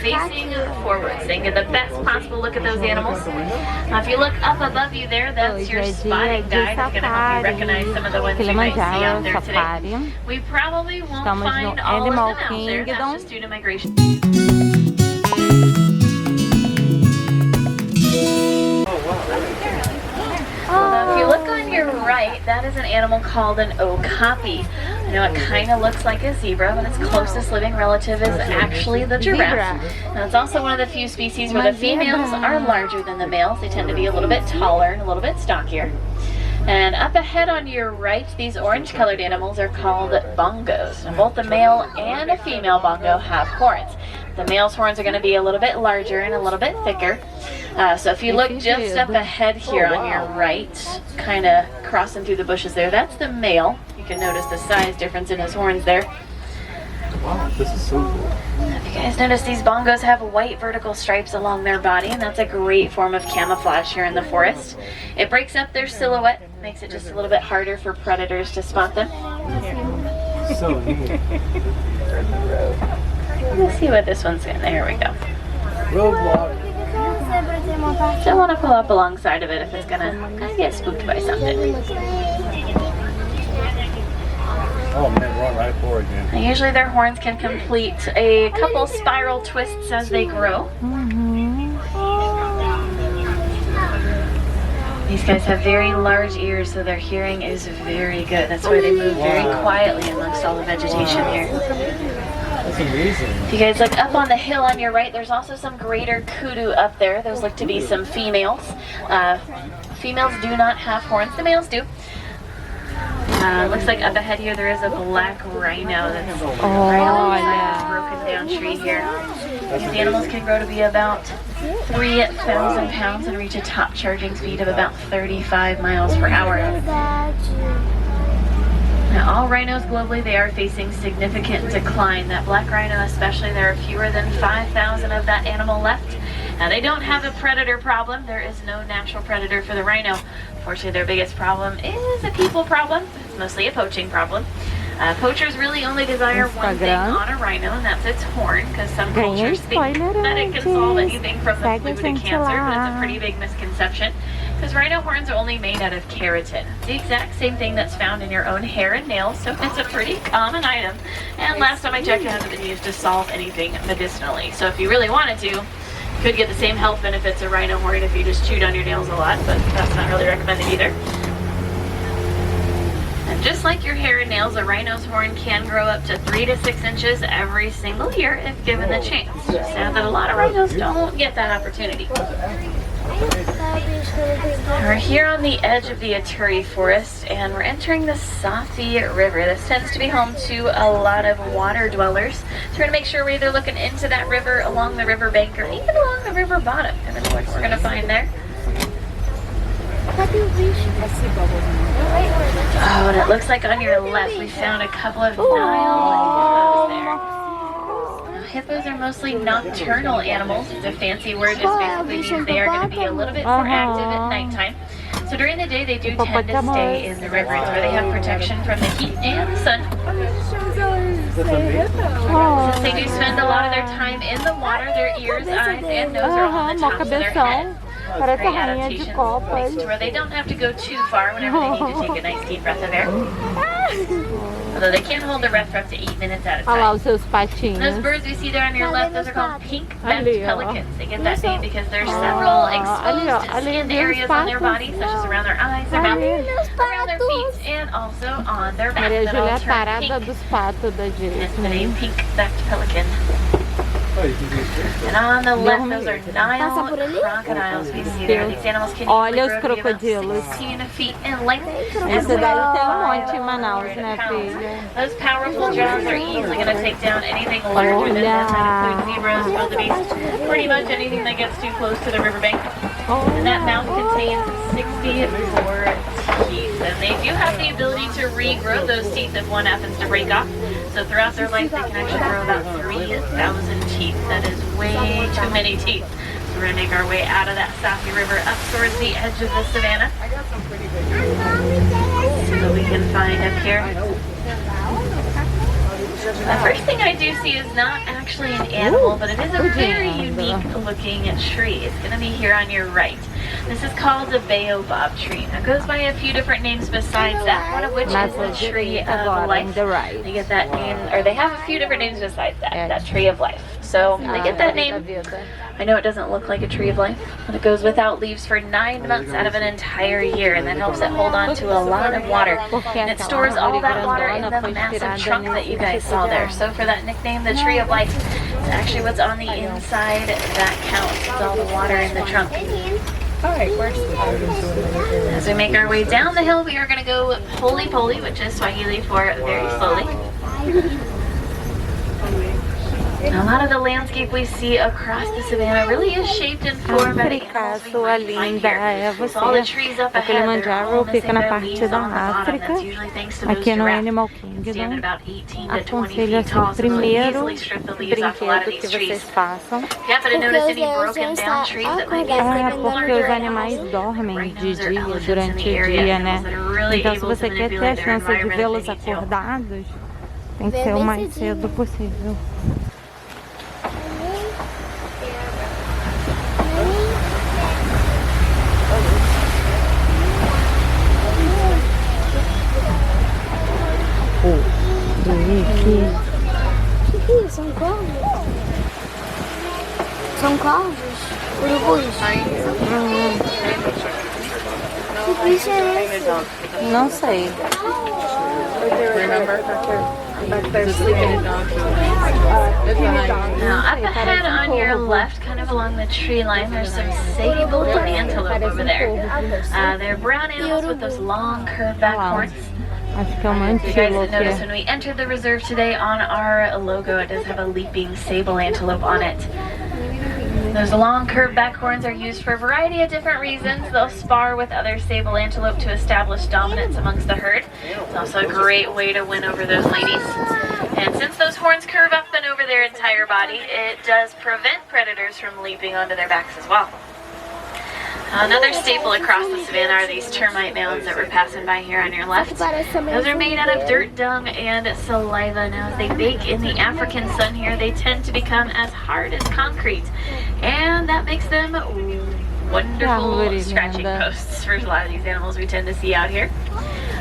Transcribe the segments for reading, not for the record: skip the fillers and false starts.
facing forward, so you can get the best possible look at those animals. Now, if you look up above you there, that's your spotting guide. It's going to help you recognize some of the ones you might see out there today. We probably won't find all of them out there. That's just due to migration. If you look on your right, that is an animal called an okapi. I know it kind of looks like a zebra, but its closest living relative is actually the giraffe. Now, it's also one of the few species where the females are larger than the males. They tend to be a little bit taller and a little bit stockier. And up ahead on your right, these orange-colored animals are called bongos. And both the male and a female bongo have horns. The male's horns are going to be a little bit larger and a little bit thicker. So if you look just up ahead here on your right, kind of crossing through the bushes there, that's the male. You can notice the size difference in his horns there. Wow, this is so cool. If you guys notice, these bongos have white vertical stripes along their body, and that's a great form of camouflage here in the forest. It breaks up their silhouette, makes it just a little bit harder for predators to spot them. So neat. Let's see what this one's in. There we go. Roadblock. Don't want to pull up alongside of it if it's gonna kind of get spooked by something. Oh man, we're on right for it again. And usually their horns can complete a couple spiral twists as they grow. These guys have very large ears, so their hearing is very good. That's why they move very quietly amongst all the vegetation here. That's amazing. If you guys look up on the hill on your right, there's also some greater kudu up there. Those look to be some females. Females do not have horns, the males do. Looks like up ahead here there is a black rhino that's right alongside this broken down tree here. These animals can grow to be about 3,000 pounds and reach a top charging speed of about 35 miles per hour. Now, all rhinos globally, they are facing significant decline. That black rhino especially, there are fewer than 5,000 of that animal left. Now, they don't have a predator problem. There is no natural predator for the rhino. Fortunately, their biggest problem is a people problem. It's mostly a poaching problem. Poachers really only desire one thing on a rhino, and that's its horn, because some cultures think that it can solve anything from the flu to cancer, but it's a pretty big misconception, because rhino horns are only made out of keratin, the exact same thing that's found in your own hair and nails, so it's a pretty common item, and last time I checked, it hasn't been used to solve anything medicinally. So if you really wanted to, you could get the same health benefits of rhino horn if you just chewed on your nails a lot, but that's not really recommended either. And just like your hair and nails, a rhino's horn can grow up to 3 to 6 inches every single year if given the chance. Just sad that a lot of rhinos don't get that opportunity. We're here on the edge of the Aturi forest, and we're entering the Safi River. This tends to be home to a lot of water dwellers. So we're going to make sure we're either looking into that river, along the river bank, or even along the river bottom. Never know what we're going to find there. Oh, and it looks like on your left we found a couple of Nile hippos there. Now, hippos are mostly nocturnal animals. It's a fancy word, just basically means they are going to be a little bit more active at nighttime. So during the day they do tend to stay in the river. It's where they have protection from the heat and the sun. Since they do spend a lot of their time in the water, their ears, eyes, and nose are on the tops of their head. Great adaptation, makes to where they don't have to go too far whenever they need to take a nice deep breath of air. Although they can hold their breath for up to 8 minutes at a time. Those birds we see there on your left, those are called pink-backed pelicans. They get that name because there's several exposed skinned areas on their body, such as around their eyes, their mouth, around their feet, and also on their back. That all turn pink. Hence the name pink-backed pelican. And on the left, those are Nile crocodiles we see there. These animals can usually grow to be about 16 feet in length and weigh 500 pounds. Those powerful jaws are easily going to take down anything larger than them, that includes zebras, wildebeest, pretty much anything that gets too close to the riverbank. And that mouth contains 64 teeth, and they do have the ability to regrow those teeth if one happens to break off. So throughout their life, they can actually grow about 3,000 teeth. That is way too many teeth. So we're going to make our way out of that Safi River up towards the edge of the savannah. So we can find up here The first thing I do see is not actually an animal, but it is a very unique looking tree. It's going to be here on your right. This is called the baobab tree. It goes by a few different names besides that, one of which is the tree of life. They get that name, or they have a few different names besides that tree of life. So they get that name. I know it doesn't look like a tree of life, but it goes without leaves for 9 months out of an entire year, and that helps it hold on to a lot of water. And it stores all that water in the massive trunk that you guys saw there. So for that nickname, the tree of life, it's actually what's on the inside that counts. It's all the water in the trunk. As we make our way down the hill, we are going to go poli-poli, which is Swahili for very slowly. A lot of the landscape we see across the savannah really is shaped and formed by the animals we find here. So all the trees up ahead, Kilimanjaro fica na parte da África, aqui no Animal Kingdom. Aconselho assim, o primeiro brinquedo que vocês façam porque os animais dormem de dia, durante o dia, né? Então se você quer ter a chance de vê-los acordados, tem que ser o mais cedo possível. Que são corvos? São corvos? Urubus? Que bicho é esse? Não sei. Now, up ahead on your left, kind of along the tree line, there's some sable antelope over there. They're brown animals with those long curved back horns. Acho que é uma You guys antílope. noticed when we entered the reserve today, on our logo it does have a leaping sable antelope on it. Those long curved back horns are used for a variety of different reasons. They'll spar with other sable antelope to establish dominance amongst the herd. It's also a great way to win over those ladies. And since those horns curve up and over their entire body, it does prevent predators from leaping onto their backs as well. Another staple across the savannah are these termite mounds that we're passing by here on your left. Those are made out of dirt, dung, and saliva. Now as they bake in the African sun here, they tend to become as hard as concrete. And that makes them wonderful scratching posts for a lot of these animals we tend to see out here.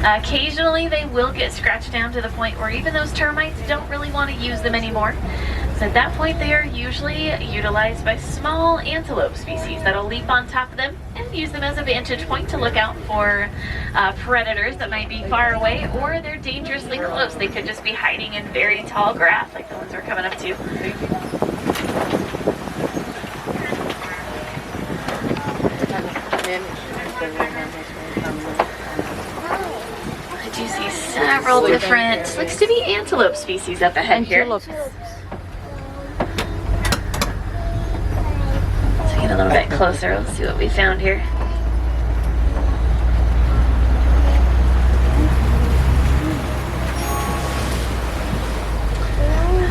Occasionally they will get scratched down to the point where even those termites don't really want to use them anymore. So at that point they are usually utilized by small antelope species that'll leap on top of them and use them as a vantage point to look out for predators that might be far away, or they're dangerously close. They could just be hiding in very tall grass like the ones we're coming up to. I do see several different, looks to be antelope species up ahead here. Let's get a little bit closer. Let's see what we found here.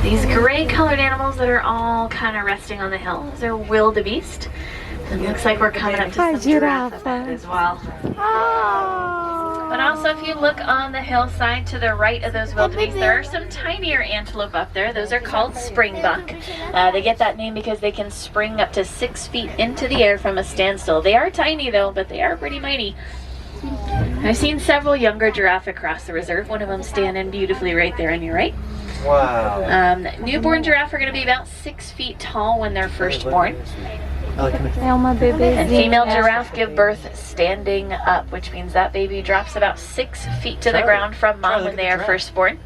These gray colored animals that are all kind of resting on the hill. Those are wildebeest. It looks like we're coming up to some giraffe up ahead as well. But also if you look on the hillside to the right of those wildebeest, there are some tinier antelope up there. Those are called springbuck. They get that name because they can spring up to 6 feet into the air from a standstill. They are tiny though, but they are pretty mighty. I've seen several younger giraffe across the reserve. One of them standing beautifully right there on your right. Wow. Newborn giraffe are going to be about 6 feet tall when they're first born. É uma bebezinha. And female giraffe give birth standing up, which means that baby drops about 6 feet to the ground from mom when they are first born.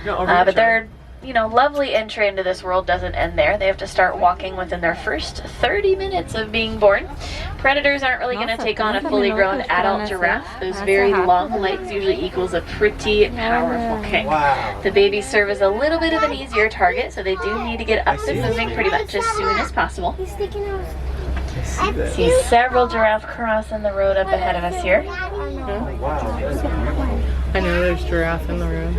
But their, lovely entry into this world doesn't end there. They have to start walking within their first 30 minutes of being born. Predators aren't really going to take on a fully grown adult giraffe. Those very long legs usually equals a pretty powerful king. Wow. The babies serve as a little bit of an easier target, so they do need to get up and moving pretty much as soon as possible. See several giraffe crossing the road up ahead of us here. I know there's giraffe in the road.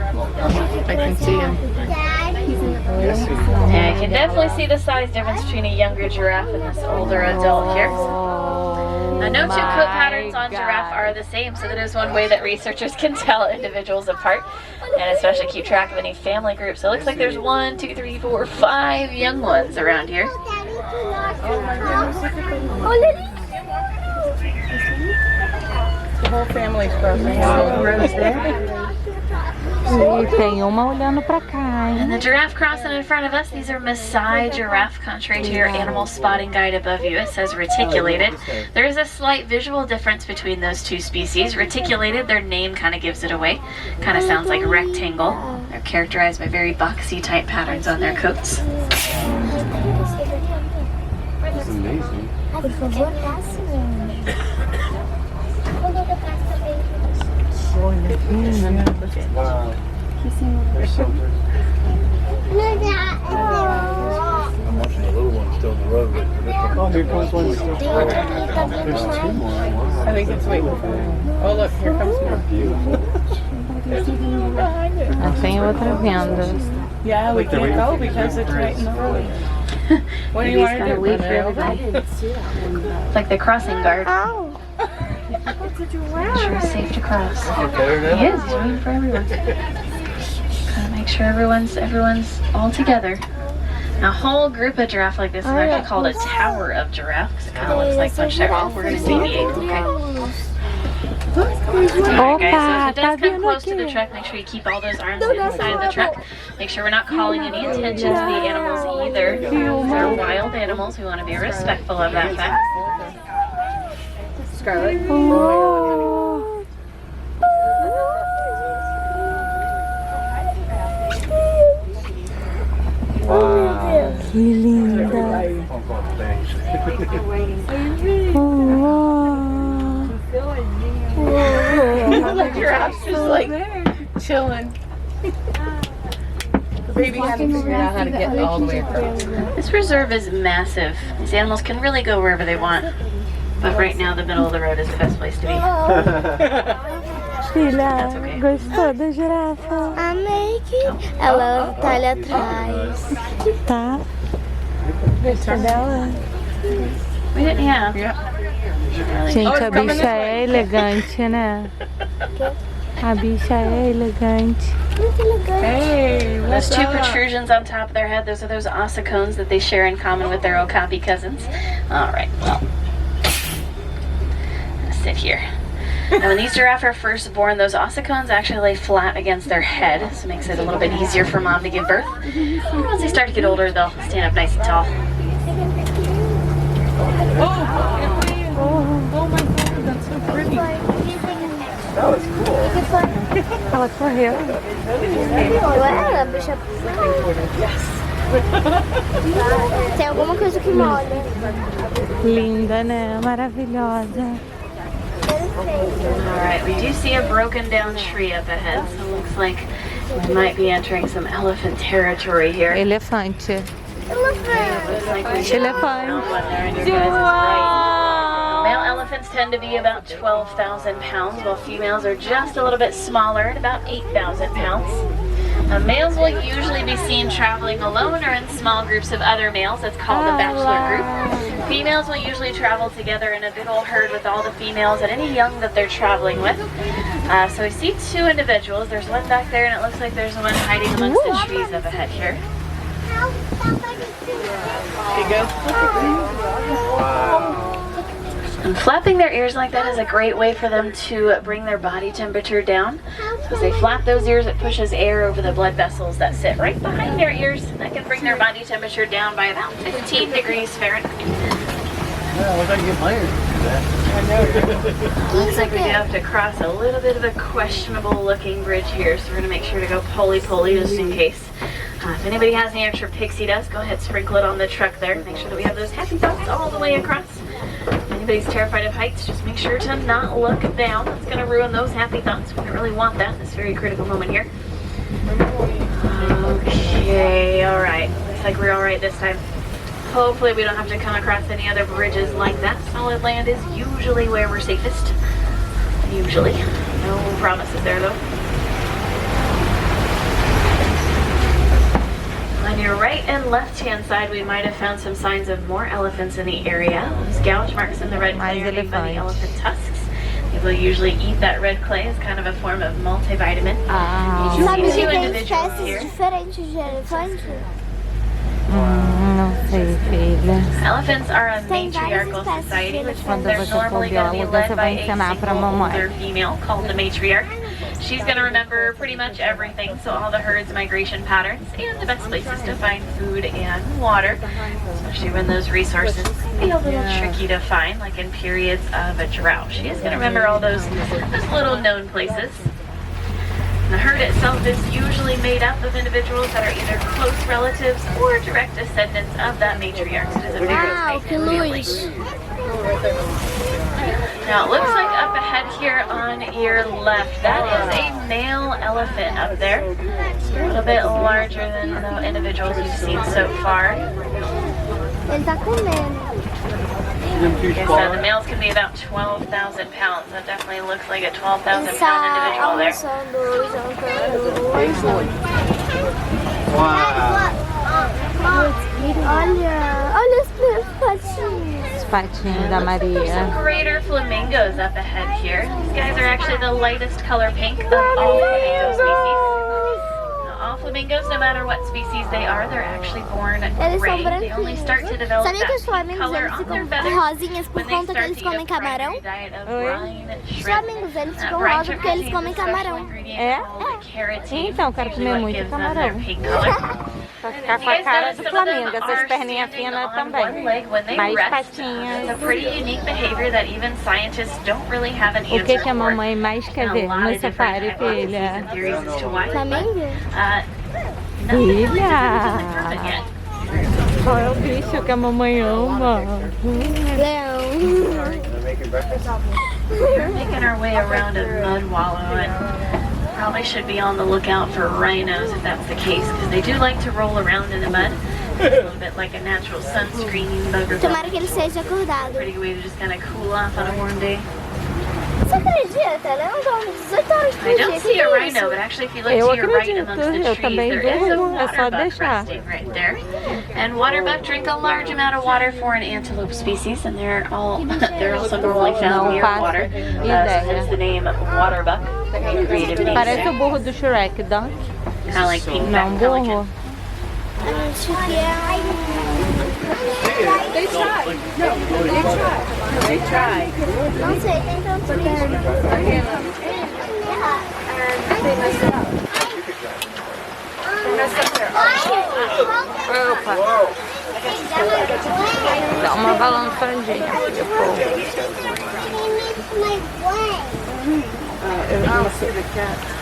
I can see him. Yes, he is. Yeah, you can definitely see the size difference between a younger giraffe and this older adult here. Now, no two coat patterns on giraffe are the same, so that is one way that researchers can tell individuals apart, and especially keep track of any family groups. So it looks like there's 1, 2, 3, 4, 5 young ones around here. The whole family's frozen. E tem uma olhando pra cá, hein? And the giraffe crossing in front of us, these are Maasai giraffe, contrary to your animal spotting guide above you. It says reticulated. There is a slight visual difference between those two species. Reticulated, their name kind of gives it away. Kind of sounds like rectangle. They're characterized by very boxy type patterns on their coats. It's amazing. Wow. They're so good. I'm watching the little one still in the road. Oh, here comes one still. There's 2 more. Wow. I think it's waiting for them. Oh, look, here comes more. Beautiful. Tem outra venda. Yeah, we can't go because it's right in the road. What do you want to do? Wait for everybody. It's like the crossing guard. Sure it's safe to cross. He is, he's waiting for everyone. Gotta make sure everyone's all together. Now, a whole group of giraffe like this is actually called a tower of giraffe. It kind of looks like bunched together. We're gonna deviate, okay? Alright guys, so if it does come close to the truck, make sure you keep all those arms inside of the truck. Make sure we're not calling any attention to the animals either. They're wild animals. We want to be respectful of that fact. Scarlett. Oh, Wow. que linda. The giraffe's just like chilling. The baby hasn't figured out how to get all the way across. This reserve is massive. These animals can really go wherever they want. But right now, the middle of the road is the best place to be. Filha, gostou da girafa? Amei que ela tá ali atrás. Tá. Gostou dela? We didn't, yeah. Gente, a bicha é elegante, né? A bicha é elegante. Hey, Those what's 2 up? protrusions on top of their head, those are those ossicones that they share in common with their okapi cousins. All right, well, let's sit here. Now, when these giraffe are first born, those ossicones actually lay flat against their head, so it makes it a little bit easier for mom to give birth. Once they start to get older, they'll stand up nice and tall. Oh my god, that's so pretty. That was cool. Ela correu. Ela, bicha. Tem alguma coisa que molha. Linda, né? Maravilhosa. Alright, we do see a broken down tree up ahead, so it looks like we might be entering some elephant territory here. Elefante. Looks like we found Elefante. one there in your guys' right. Male elephants tend to be about 12,000 pounds, while females are just a little bit smaller at about 8,000 pounds. Males will usually be seen traveling alone or in small groups of other males. That's called a bachelor group. Females will usually travel together in a big old herd with all the females and any young that they're traveling with. So we see 2 individuals. There's one back there, and it looks like there's one hiding amongst the trees up ahead here. Here you go. Wow. And flapping their ears like that is a great way for them to bring their body temperature down. So as they flap those ears, it pushes air over the blood vessels that sit right behind their ears. That can bring their body temperature down by about 15 degrees Fahrenheit. Yeah, what did I get my ears to do that? Looks like we do have to cross a little bit of a questionable looking bridge here, so we're going to make sure to go pulley just in case. If anybody has any extra pixie dust, go ahead, sprinkle it on the truck there. Make sure that we have those happy thoughts all the way across. If anybody's terrified of heights, just make sure to not look down. It's going to ruin those happy thoughts. We don't really want that in this very critical moment here. Okay, alright. Looks like we're alright this time. Hopefully we don't have to come across any other bridges like that. Solid land is usually where we're safest. Usually. No promises there though. your right and left hand side, we might have found some signs of more elephants in the area. Those gouge marks in the red clay are made by the elephant tusks. People usually eat that red clay as kind of a form of multivitamin. You Sabe can que see two tem individuals espécies here. diferentes de elefante? Não sei, filha. Elephants are a Tem várias matriarchal espécies de society, which means Quando they're você for normally going to be bióloga, led você by vai a ensinar pra single mamãe. older female called the matriarch. She's going to remember pretty much everything, so all the herd's migration patterns and the best places to find food and water, especially when those resources can be a little tricky to find, like in periods of a drought. She is going to remember all those little known places. The herd itself is usually made up of individuals that are either close relatives or direct descendants of that matriarch. So it is a very Uau, tight que family. luz! Now it looks like up ahead here on your left, that is a male elephant up there. A little bit larger than the individuals you've seen so far. Ele tá comendo. Like I said, the males can be about 12,000 pounds. That definitely looks like a 12,000 Ele pound tá individual there. almoçando, jantando. Olha os meus patinhos. Os patinhos da Some Maria. greater flamingos up ahead here. These guys are actually the lightest color pink of all flamingo species. Now, all flamingos, no matter what species they are, they're actually born Eles gray. são They only branquinhos. start to develop Sabia que that os pink flamingos color eles on their ficam feathers rosinhas por when they conta que start eles to eat comem a primary camarão? diet of Oi? brine Os shrimp. flamingos eles ficam Brine rosa shrimp porque eles contains comem a special camarão. ingredient É? called carotene. Então, quero Usually comer what muito gives them camarão. their pink color. Pra ficar You com a guys cara notice de some of them Flamingo, essas are perninhas standing finas on one também. leg when they Mais rest. patinhas. It's a pretty unique behavior that even scientists don't really have an O answer que que a for. mamãe mais quer There's ver a lot no of different safari, hypotheses filha? and theories as to why. Flamingo? Nothing Filha! isn't proven yet. Qual é o bicho que a mamãe ama? Leão. We're making our way around a mud wallow and probably should be on the lookout for rhinos if that's the case, because they do like to roll around in the mud. It's a little bit like a natural sunscreen bug repellent. Tomara que ele seja acordado. Pretty good way to just kind of cool off on a warm day. Você acredita? Leão dorme 18 horas por I dia. don't Que see a que é rhino, isso? but actually if you look Eu to your right acredito, amongst the eu trees, também there is a durmo, é só water buck deixar. resting right there. And water buck drink a large amount of water for an antelope species, and they're also normally found Não near faço water. So ideia. hence the name water buck. Very creative name Parece o there. burro do Shrek, Dunk. Kind of like pink Não, back pelican. burro. Acho que é... They tried. No, they tried. They tried. Não sei, tem tantos bichos. They messed it up. They messed up their Opa! Dá uma balançadinha.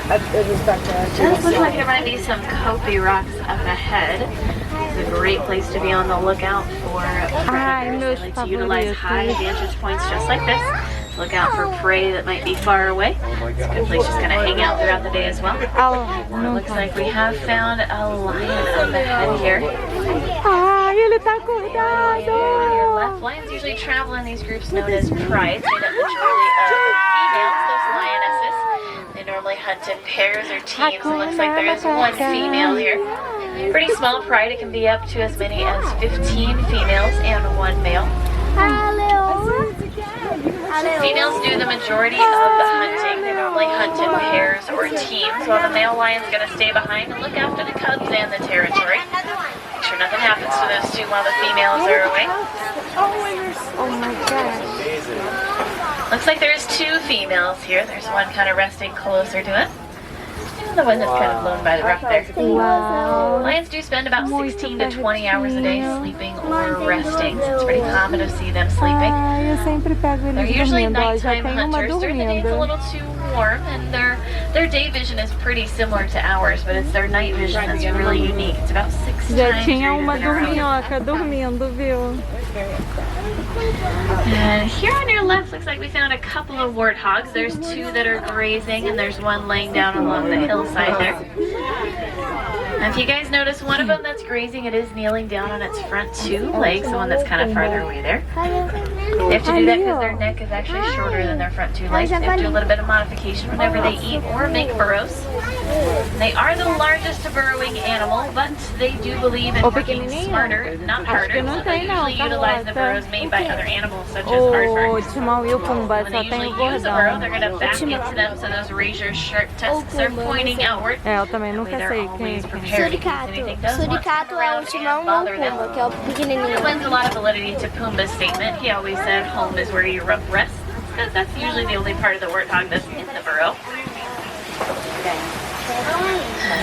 It looks like there might be some copy rocks up ahead. It's a great place to be on the lookout for Ai, predators. meus They like to utilize high favoritos. vantage points just like this. Look out for prey that might be far away. It's a good place just kind of hang out throughout the day as well. Ah, It não looks tá. like we have found a lion up ahead here. Ai, ele tá On your acordado! left, lions usually travel in these groups known as prides, made up majority of females, those lionesses. They normally hunt in pairs or teams. It looks like there is one female here. Pretty small pride, it can be up to as many as 15 females and one male. Ah, leão. Ah, leão. Females do the majority of the hunting. They normally hunt in pairs or teams, while the male lion's going to stay behind and look after the cubs and the territory. Make sure nothing happens to those two while the females are away. Oh my gosh. Looks like there's two females here. There's one kind of resting closer to it. And the one that's kind of blown by the rough there. Uau! Lions do spend about 16 to 20 hours a day sleeping or resting, so it's pretty common to see them sleeping. Ai, eu sempre pego They're eles usually dormindo. Ó, já nighttime tem uma hunters. During the day it's a dormindo. little too warm, and their day vision is pretty similar to ours, but it's their night vision that's really unique. It's about 6 Já times tinha greater uma than our own. dorminhoca dormindo, viu? And here on your left looks like we found a couple of warthogs. There's two that are grazing, and there's one laying down along the hillside there. Now, if you guys notice, one of them that's grazing, it is kneeling down on its front two legs, the one that's kind of farther away there. They have to do that because their neck is actually shorter than their front two legs. They have to do a little bit of modification whenever they eat or make burrows. They are the largest burrowing animal, but they do believe in working smarter, not harder. So they usually utilize the burrows made by other animals, such as O aardvarks. Timão e o Pumba When só they tem o usually use a burrow, gordão. they're going to back into them, so those razor sharp tusks are pointing outward. É, eu também That way nunca they're sei quem é always quem. prepared in case anything does want to come Suricato é o around Timão and e o bother them. Pumba, que é o It pequenininho. lends a lot of validity to Pumbaa's statement. He always said home is where you rest, because that's usually the only part of the warthog that's in the burrow.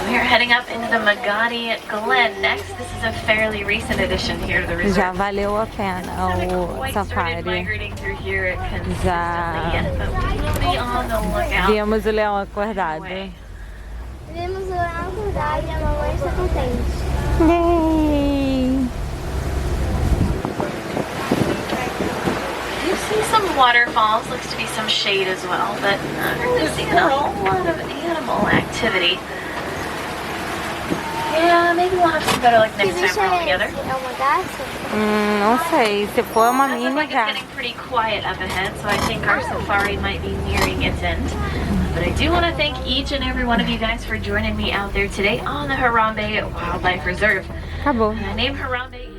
We are heading up into the Magadi Glen next. This is a fairly recent addition here to the Já resort. valeu a pena Haven't o quite started safari. migrating through here consistently Já yet, but we will be on the lookout. vimos o leão acordado. Vimos o leão acordar e a mamãe está contente. Yay! You see some waterfalls, looks to be some shade as well, but not really seeing a whole lot of animal activity. Yeah, maybe we'll have some better luck Que next bicho time we're all é together. esse? É uma garça? Não sei, se for uma It looks mini like it's gato. getting pretty quiet up ahead, so I think our safari might be nearing its end. But I do want to thank each and every one of you guys for joining me out there today on the Harambe Wildlife Reserve. Acabou. I named Harambe